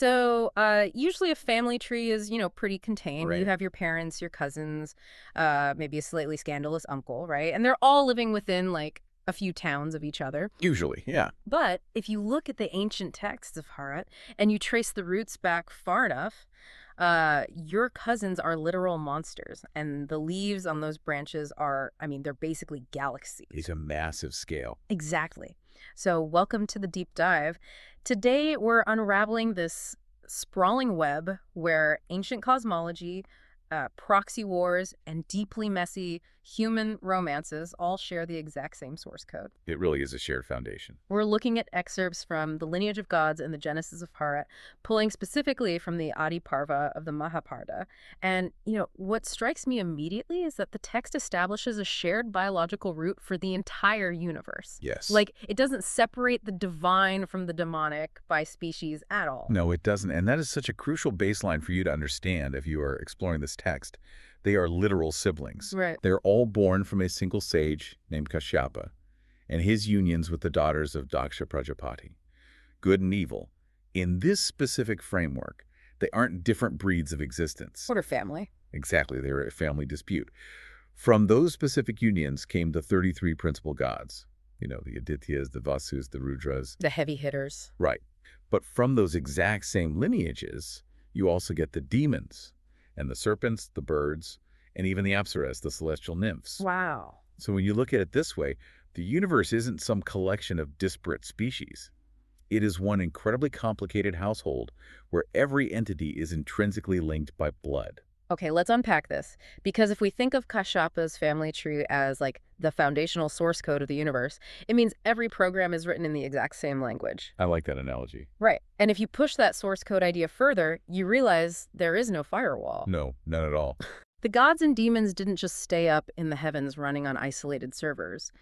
So usually a family tree is, pretty contained. You Right. have your parents, your cousins, maybe a slightly scandalous uncle, right? And they're all living within like a few towns of each other. Usually, yeah. But if you look at the ancient texts of Bharat and you trace the roots back far enough, your cousins are literal monsters. And the leaves on those branches are, I mean, they're basically It's galaxies. a massive scale. Exactly. So, welcome to the deep dive. Today, we're unraveling this sprawling web where ancient cosmology, proxy wars, and deeply messy human romances all share the exact same source code. It really is a shared foundation. We're looking at excerpts from the lineage of gods and the Genesis of Bharat, pulling specifically from the Adi Parva of the Mahabharata. And, what strikes me immediately is that the text establishes a shared biological root for the entire universe. Yes. Like, it doesn't separate the divine from the demonic by species at all. No, it doesn't. And that is such a crucial baseline for you to understand if you are exploring this text. They are literal siblings. Right. They're all born from a single sage named Kashyapa and his unions with the daughters of Daksha Prajapati. Good and evil. In this specific framework, they aren't different breeds of existence. What are family? Exactly, they're a family dispute. From those specific unions came the 33 principal gods. The Adityas, the Vasus, the Rudras. The heavy hitters. Right. But from those exact same lineages, you also get the demons and the serpents, the birds, and even the apsaras, the celestial nymphs. Wow. So when you look at it this way, the universe isn't some collection of disparate species. It is one incredibly complicated household where every entity is intrinsically linked by blood. Okay, let's unpack this. Because if we think of Kashyapa's family tree as like the foundational source code of the universe, it means every program is written in the exact same language. I like that analogy. Right. And if you push that source code idea further, you realize there is no firewall. No, none at all. The gods and demons didn't just stay up in the heavens running on isolated servers.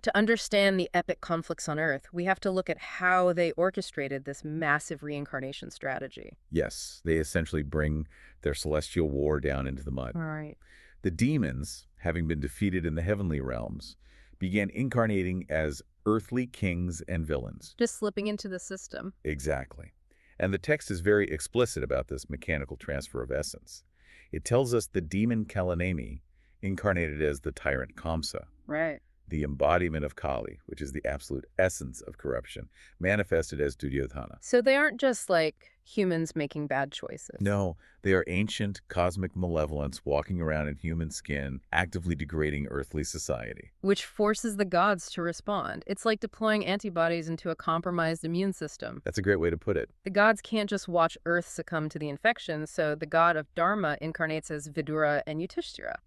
To understand the epic conflicts on Earth, we have to look at how they orchestrated this massive reincarnation strategy. Yes, they essentially bring their celestial war down into the mud. All right. The demons, having been defeated in the heavenly realms, began incarnating as earthly kings and villains. Just slipping into the system. Exactly. And the text is very explicit about this mechanical transfer of essence. It tells us the demon Kalanemi incarnated as the tyrant Kamsa, Right. the embodiment of Kali, which is the absolute essence of corruption, manifested as Duryodhana. So they aren't just like humans making bad choices. No, they are ancient cosmic malevolence walking around in human skin, actively degrading earthly society. Which forces the gods to respond. It's like deploying antibodies into a compromised immune system. That's a great way to put it. The gods can't just watch Earth succumb to the infection, so the god of Dharma incarnates as Vidura and Yudhishthira.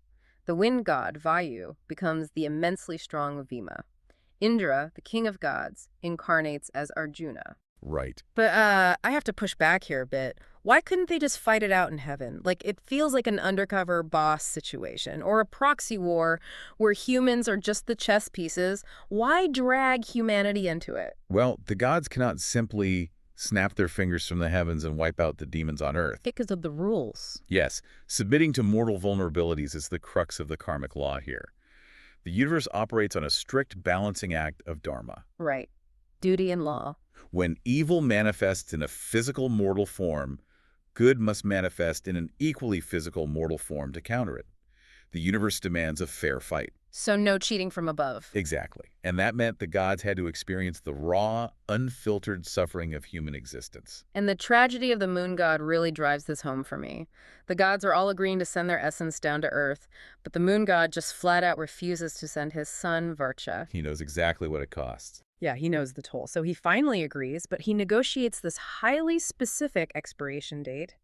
The wind god, Vayu, becomes the immensely strong Vima. Indra, the king of gods, incarnates as Arjuna. Right. But I have to push back here a bit. Why couldn't they just fight it out in heaven? Like, it feels like an undercover boss situation or a proxy war where humans are just the chess pieces. Why drag humanity into it? Well, the gods cannot simply snap their fingers from the heavens and wipe out the demons on Earth. Because of the rules. Yes, submitting to mortal vulnerabilities is the crux of the karmic law here. The universe operates on a strict balancing act of dharma. Right. Duty and law. When evil manifests in a physical mortal form, good must manifest in an equally physical mortal form to counter it. The universe demands a fair fight. So no cheating from above. Exactly. And that meant the gods had to experience the raw, unfiltered suffering of human existence. And the tragedy of the moon god really drives this home for me. The gods are all agreeing to send their essence down to Earth, but the moon god just flat out refuses to send his son, Varcha. He knows exactly what it costs. Yeah, he knows the toll. So he finally agrees, but he negotiates this highly specific expiration date.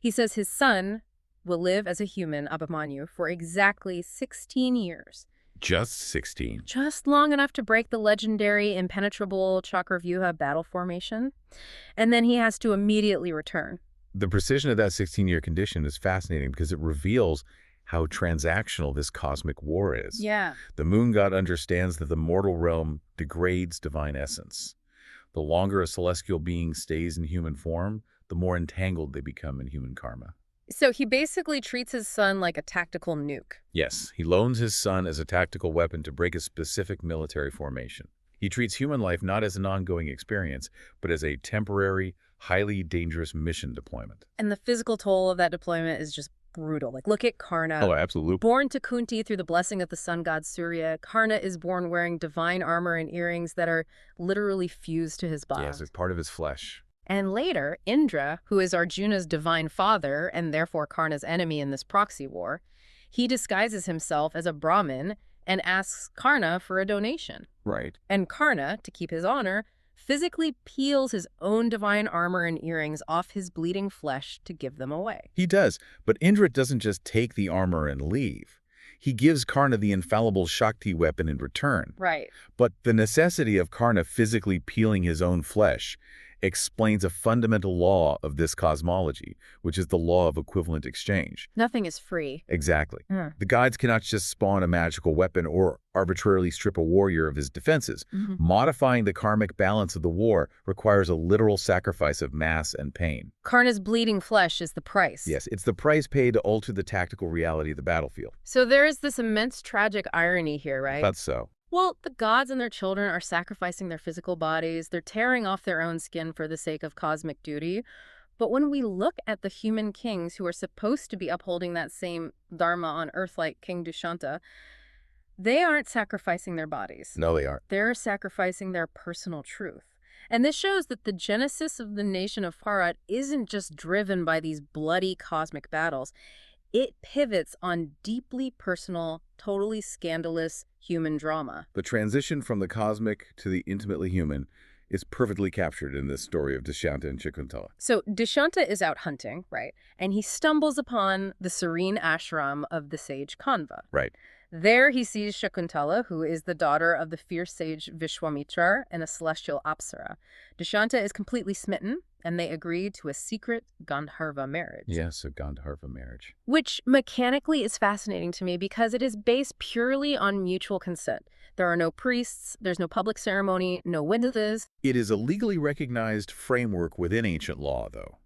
He says his son will live as a human, Abhimanyu, for exactly 16 years. Just 16. Just long enough to break the legendary impenetrable Chakravyuha battle formation. And then he has to immediately return. The precision of that 16-year condition is fascinating because it reveals how transactional this cosmic war is. Yeah. The moon god understands that the mortal realm degrades divine essence. The longer a celestial being stays in human form, the more entangled they become in human karma. So he basically treats his son like a tactical nuke. Yes, he loans his son as a tactical weapon to break a specific military formation. He treats human life not as an ongoing experience, but as a temporary, highly dangerous mission deployment. And the physical toll of that deployment is just brutal. Like, look at Karna. Oh, absolutely. Born to Kunti through the blessing of the sun god Surya, Karna is born wearing divine armor and earrings that are literally fused to his body. Yes, it's part of his flesh. And later, Indra, who is Arjuna's divine father and therefore Karna's enemy in this proxy war, he disguises himself as a Brahmin and asks Karna for a donation. Right. And Karna, to keep his honor, physically peels his own divine armor and earrings off his bleeding flesh to give them away. He does, but Indra doesn't just take the armor and leave. He gives Karna the infallible Shakti weapon in return. Right. But the necessity of Karna physically peeling his own flesh explains a fundamental law of this cosmology, which is the law of equivalent exchange. Nothing is free. Exactly. Mm. The gods cannot just spawn a magical weapon or arbitrarily strip a warrior of his defenses. Modifying the karmic balance of the war requires a literal sacrifice of mass and pain. Karna's bleeding flesh is the price. Yes, it's the price paid to alter the tactical reality of the battlefield. So there is this immense tragic irony here, right? That's so. Well, the gods and their children are sacrificing their physical bodies. They're tearing off their own skin for the sake of cosmic duty. But when we look at the human kings who are supposed to be upholding that same dharma on earth, like King Dushanta, they aren't sacrificing their bodies. No, they aren't. They're sacrificing their personal truth. And this shows that the genesis of the nation of Bharat isn't just driven by these bloody cosmic battles. It pivots on deeply personal, totally scandalous human drama. The transition from the cosmic to the intimately human is perfectly captured in this story of Dushanta and Shakuntala. So Dushanta is out hunting, right? And he stumbles upon the serene ashram of the sage Kanva. Right. There he sees Shakuntala, who is the daughter of the fierce sage Vishwamitra and a celestial Apsara. Dushanta is completely smitten, and they agree to a secret Gandharva marriage. Yes, a Gandharva marriage. Which mechanically is fascinating to me because it is based purely on mutual consent. There are no priests, there's no public ceremony, no witnesses. It is a legally recognized framework within ancient law, though.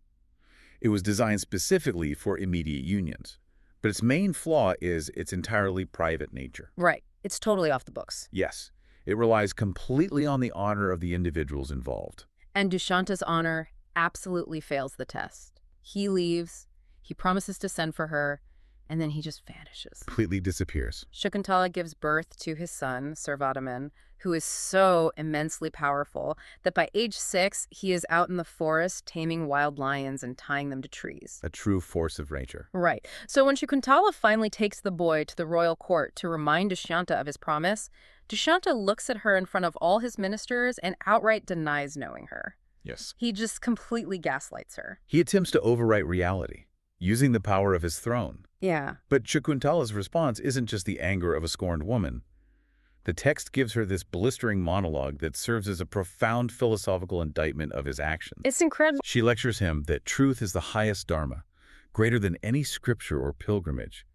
It was designed specifically for immediate unions. But its main flaw is its entirely private nature. Right. It's totally off the books. Yes, it relies completely on the honor of the individuals involved. And Dushanta's honor absolutely fails the test. He leaves, he promises to send for her, and then he just vanishes. Completely disappears. Shakuntala gives birth to his son, Sarvadaman, who is so immensely powerful that by age 6, he is out in the forest taming wild lions and tying them to trees. A true force of nature. Right. So when Shakuntala finally takes the boy to the royal court to remind Dushanta of his promise, Dushanta looks at her in front of all his ministers and outright denies knowing her. Yes. He just completely gaslights her. He attempts to overwrite reality, using the power of his throne. Yeah. But Shakuntala's response isn't just the anger of a scorned woman. The text gives her this blistering monologue that serves as a profound philosophical indictment of his actions. It's incredible. She lectures him that truth is the highest dharma, greater than any scripture or pilgrimage.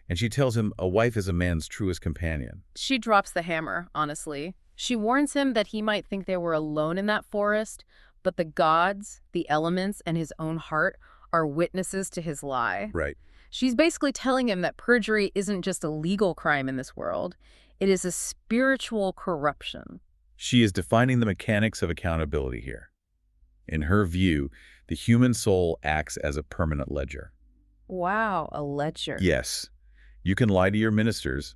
And she tells him a wife is a man's truest companion. She drops the hammer, honestly. She warns him that he might think they were alone in that forest, but the gods, the elements, and his own heart are witnesses to his lie. Right. She's basically telling him that perjury isn't just a legal crime in this world. It is a spiritual corruption. She is defining the mechanics of accountability here. In her view, the human soul acts as a permanent ledger. Wow, a ledger. Yes, you can lie to your ministers,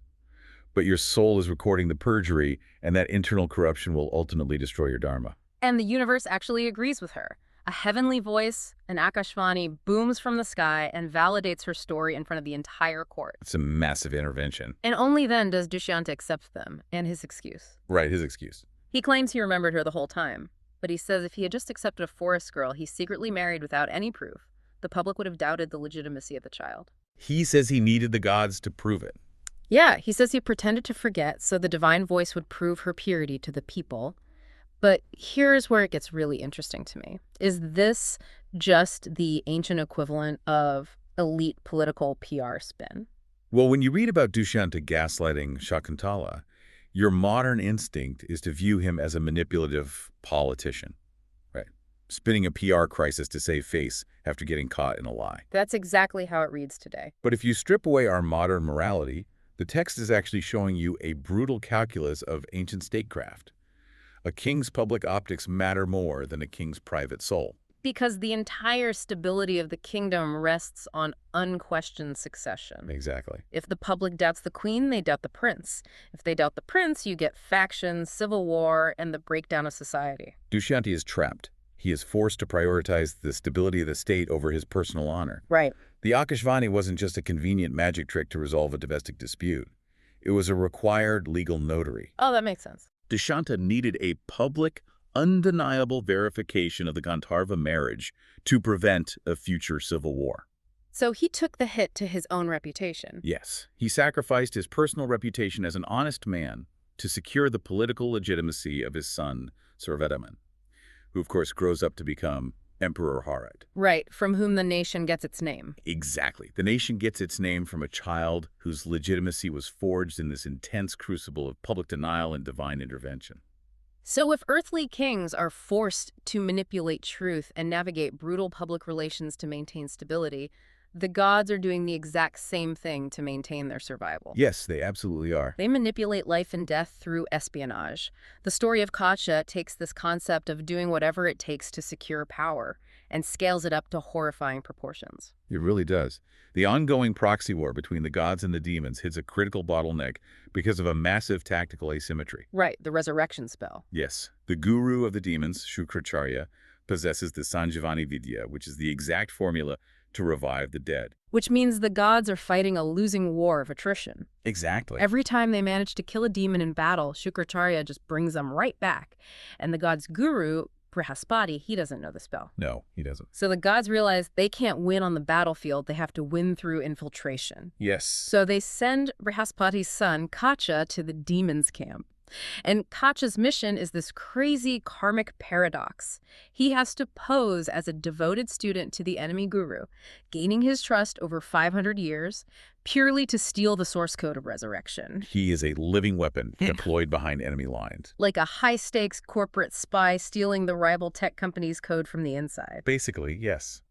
but your soul is recording the perjury, and that internal corruption will ultimately destroy your dharma. And the universe actually agrees with her. A heavenly voice, an Akashvani, booms from the sky and validates her story in front of the entire court. It's a massive intervention. And only then does Dushyanta accept them and his excuse. Right, his excuse. He claims he remembered her the whole time, but he says if he had just accepted a forest girl he secretly married without any proof, the public would have doubted the legitimacy of the child. He says he needed the gods to prove it. Yeah, he says he pretended to forget so the divine voice would prove her purity to the people. But here's where it gets really interesting to me. Is this just the ancient equivalent of elite political PR spin? Well, when you read about Dushyanta gaslighting Shakuntala, your modern instinct is to view him as a manipulative politician, right? Spinning a PR crisis to save face after getting caught in a lie. That's exactly how it reads today. But if you strip away our modern morality, the text is actually showing you a brutal calculus of ancient statecraft. A king's public optics matter more than a king's private soul. Because the entire stability of the kingdom rests on unquestioned succession. Exactly. If the public doubts the queen, they doubt the prince. If they doubt the prince, you get factions, civil war, and the breakdown of society. Dushyanta is trapped. He is forced to prioritize the stability of the state over his personal honor. Right. The Akashvani wasn't just a convenient magic trick to resolve a domestic dispute. It was a required legal notary. Oh, that makes sense. Dushyanta needed a public, undeniable verification of the Gandharva marriage to prevent a future civil war. So he took the hit to his own reputation. Yes, he sacrificed his personal reputation as an honest man to secure the political legitimacy of his son, Sarvadaman, who of course grows up to become Emperor Harat. Right, from whom the nation gets its name. Exactly. The nation gets its name from a child whose legitimacy was forged in this intense crucible of public denial and divine intervention. So if earthly kings are forced to manipulate truth and navigate brutal public relations to maintain stability, the gods are doing the exact same thing to maintain their survival. Yes, they absolutely are. They manipulate life and death through espionage. The story of Katya takes this concept of doing whatever it takes to secure power and scales it up to horrifying proportions. It really does. The ongoing proxy war between the gods and the demons hits a critical bottleneck because of a massive tactical asymmetry. Right, the resurrection spell. Yes, the guru of the demons, Shukracharya, possesses the Sanjivani Vidya, which is the exact formula to revive the dead. Which means the gods are fighting a losing war of attrition. Exactly. Every time they manage to kill a demon in battle, Shukracharya just brings them right back. And the god's guru, Brihaspati, he doesn't know the spell. No, he doesn't. So the gods realize they can't win on the battlefield, they have to win through infiltration. Yes. So they send Brihaspati's son, Katya, to the demons' camp. And Katya's mission is this crazy karmic paradox. He has to pose as a devoted student to the enemy guru, gaining his trust over 500 years, purely to steal the source code of resurrection. He is a living weapon deployed behind enemy lines. Like a high-stakes corporate spy stealing the rival tech company's code from the inside. Basically, yes.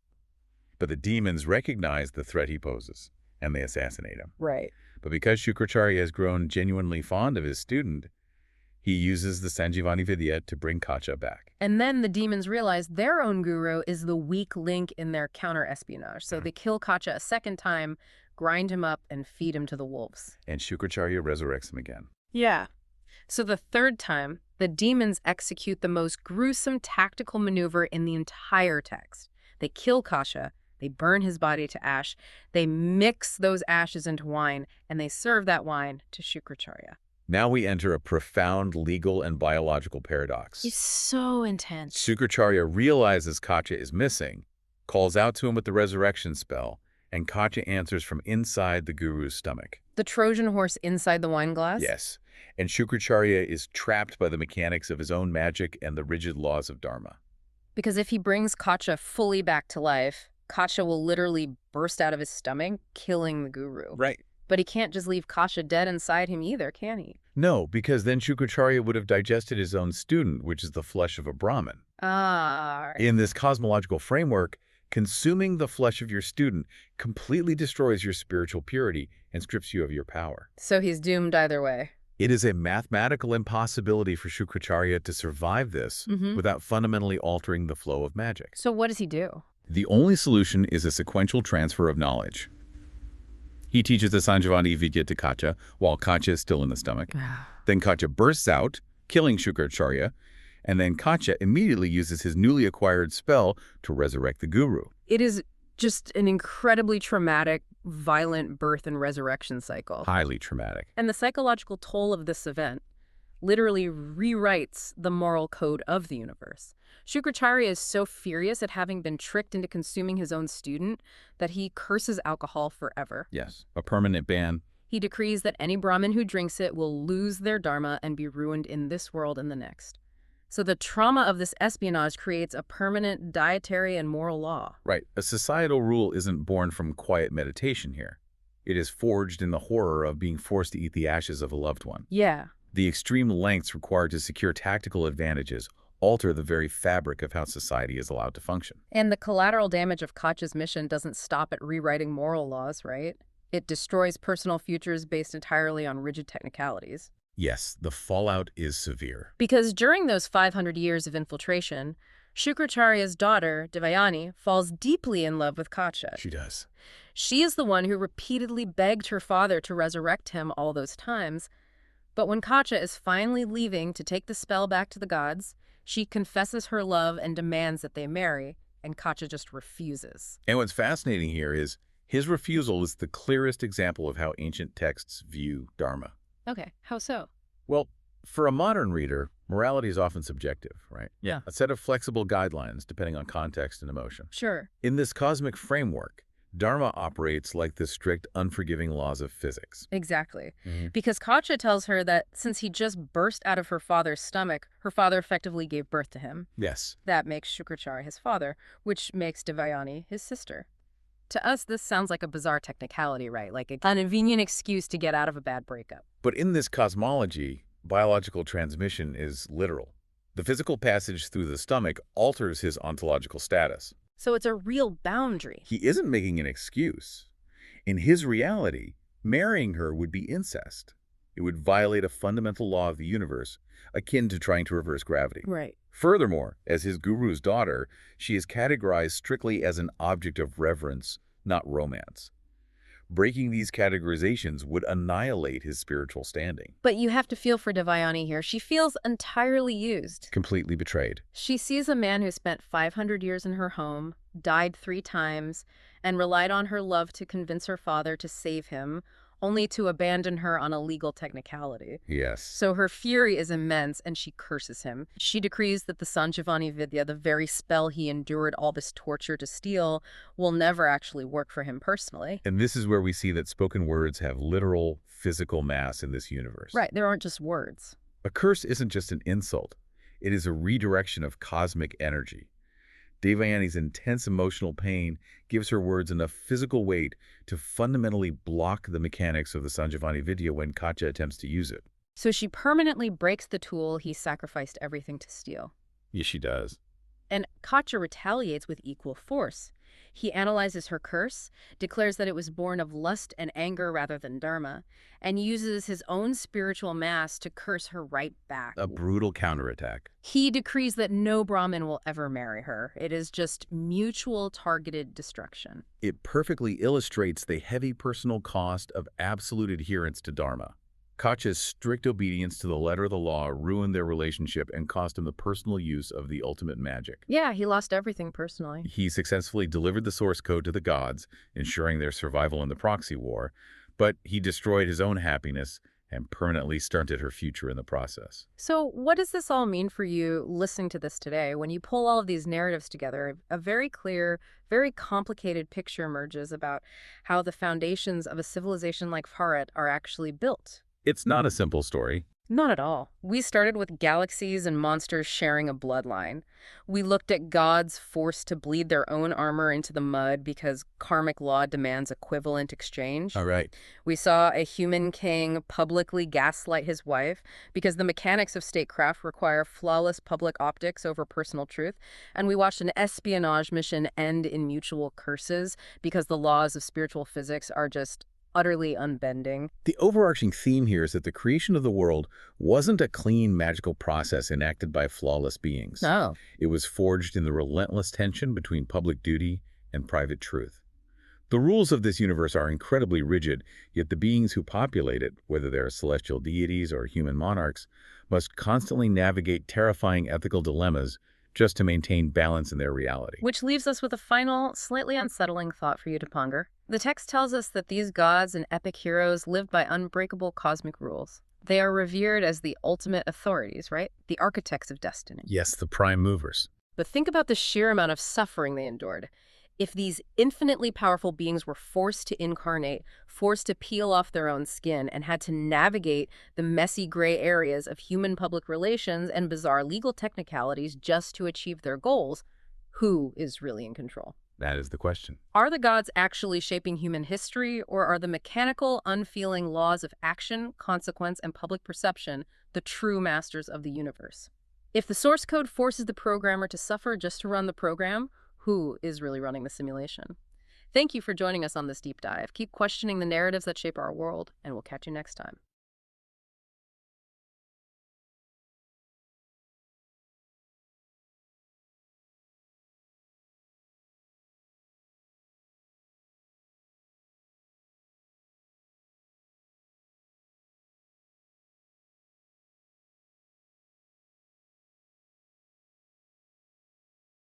But the demons recognize the threat he poses, and they assassinate him. Right. But because Shukracharya has grown genuinely fond of his student, he uses the Sanjivani Vidya to bring Katya back. And then the demons realize their own guru is the weak link in their counter-espionage. So they kill Katya a second time, grind him up, and feed him to the wolves. And Shukracharya resurrects him again. Yeah. So the third time, the demons execute the most gruesome tactical maneuver in the entire text. They kill Katya, they burn his body to ash, they mix those ashes into wine, and they serve that wine to Shukracharya. Now we enter a profound legal and biological paradox. It's so intense. Shukracharya realizes Katya is missing, calls out to him with the resurrection spell, and Katya answers from inside the guru's stomach. The Trojan horse inside the wine glass? Yes, and Shukracharya is trapped by the mechanics of his own magic and the rigid laws of Dharma. Because if he brings Katya fully back to life, Katya will literally burst out of his stomach, killing the guru. Right. But he can't just leave Katya dead inside him either, can he? No, because then Shukracharya would have digested his own student, which is the flesh of a Brahmin. Ah. In this cosmological framework, consuming the flesh of your student completely destroys your spiritual purity and strips you of your power. So he's doomed either way. It is a mathematical impossibility for Shukracharya to survive this without fundamentally altering the flow of magic. So what does he do? The only solution is a sequential transfer of knowledge. He teaches the Sanjivani Vidya to Katya while Katya is still in the stomach. Then Katya bursts out, killing Shukracharya, and then Katya immediately uses his newly acquired spell to resurrect the guru. It is just an incredibly traumatic, violent birth and resurrection cycle. Highly traumatic. And the psychological toll of this event literally rewrites the moral code of the universe. Shukracharya is so furious at having been tricked into consuming his own student that he curses alcohol forever. Yes, a permanent ban. He decrees that any Brahmin who drinks it will lose their dharma and be ruined in this world and the next. So the trauma of this espionage creates a permanent dietary and moral law. Right. A societal rule isn't born from quiet meditation here. It is forged in the horror of being forced to eat the ashes of a loved one. Yeah. The extreme lengths required to secure tactical advantages alter the very fabric of how society is allowed to function. And the collateral damage of Katya's mission doesn't stop at rewriting moral laws, right? It destroys personal futures based entirely on rigid technicalities. Yes, the fallout is severe. Because during those 500 years of infiltration, Shukracharya's daughter, Devayani, falls deeply in love with Katya. She does. She is the one who repeatedly begged her father to resurrect him all those times. But when Katya is finally leaving to take the spell back to the gods, she confesses her love and demands that they marry, and Katya just refuses. And what's fascinating here is his refusal is the clearest example of how ancient texts view Dharma. Okay, how so? Well, for a modern reader, morality is often subjective, right? Yeah. A set of flexible guidelines depending on context and emotion. Sure. In this cosmic framework, Dharma operates like the strict, unforgiving laws of physics. Exactly. Because Katya tells her that since he just burst out of her father's stomach, her father effectively gave birth to him. Yes. That makes Shukracharya his father, which makes Devayani his sister. To us, this sounds like a bizarre technicality, right? Like a convenient excuse to get out of a bad breakup. But in this cosmology, biological transmission is literal. The physical passage through the stomach alters his ontological status. So it's a real boundary. He isn't making an excuse. In his reality, marrying her would be incest. It would violate a fundamental law of the universe, akin to trying to reverse gravity. Right. Furthermore, as his guru's daughter, she is categorized strictly as an object of reverence, not romance. Breaking these categorizations would annihilate his spiritual standing. But you have to feel for Devayani here. She feels entirely used. Completely betrayed. She sees a man who spent 500 years in her home, died 3 times, and relied on her love to convince her father to save him, only to abandon her on a legal technicality. Yes. So her fury is immense, and she curses him. She decrees that the Sanjivani Vidya, the very spell he endured all this torture to steal, will never actually work for him personally. And this is where we see that spoken words have literal, physical mass in this universe. Right, there aren't just words. A curse isn't just an insult. It is a redirection of cosmic energy. Devayani's intense emotional pain gives her words enough physical weight to fundamentally block the mechanics of the Sanjivani Vidya when Katya attempts to use it. So she permanently breaks the tool he sacrificed everything to steal. Yes, she does. And Katya retaliates with equal force. He analyzes her curse, declares that it was born of lust and anger rather than dharma, and uses his own spiritual mass to curse her right back. A brutal counterattack. He decrees that no Brahmin will ever marry her. It is just mutual targeted destruction. It perfectly illustrates the heavy personal cost of absolute adherence to dharma. Katya's strict obedience to the letter of the law ruined their relationship and cost him the personal use of the ultimate magic. Yeah, he lost everything personally. He successfully delivered the source code to the gods, ensuring their survival in the proxy war, but he destroyed his own happiness and permanently stunted her future in the process. So what does this all mean for you listening to this today? When you pull all of these narratives together, a very clear, very complicated picture emerges about how the foundations of a civilization like Bharat are actually built. It's not a simple story. Not at all. We started with galaxies and monsters sharing a bloodline. We looked at gods forced to bleed their own armor into the mud because karmic law demands equivalent exchange. All right. We saw a human king publicly gaslight his wife because the mechanics of statecraft require flawless public optics over personal truth. And we watched an espionage mission end in mutual curses because the laws of spiritual physics are just utterly unbending. The overarching theme here is that the creation of the world wasn't a clean, magical process enacted by flawless beings. No. It was forged in the relentless tension between public duty and private truth. The rules of this universe are incredibly rigid, yet the beings who populate it, whether they're celestial deities or human monarchs, must constantly navigate terrifying ethical dilemmas just to maintain balance in their reality. Which leaves us with a final, slightly unsettling thought for you to ponder. The text tells us that these gods and epic heroes lived by unbreakable cosmic rules. They are revered as the ultimate authorities, right? The architects of destiny. Yes, the prime movers. But think about the sheer amount of suffering they endured. If these infinitely powerful beings were forced to incarnate, forced to peel off their own skin, and had to navigate the messy gray areas of human public relations and bizarre legal technicalities just to achieve their goals, who is really in control? That is the question. Are the gods actually shaping human history, or are the mechanical, unfeeling laws of action, consequence, and public perception the true masters of the universe? If the source code forces the programmer to suffer just to run the program, who is really running the simulation? Thank you for joining us on this deep dive. Keep questioning the narratives that shape our world, and we'll catch you next time.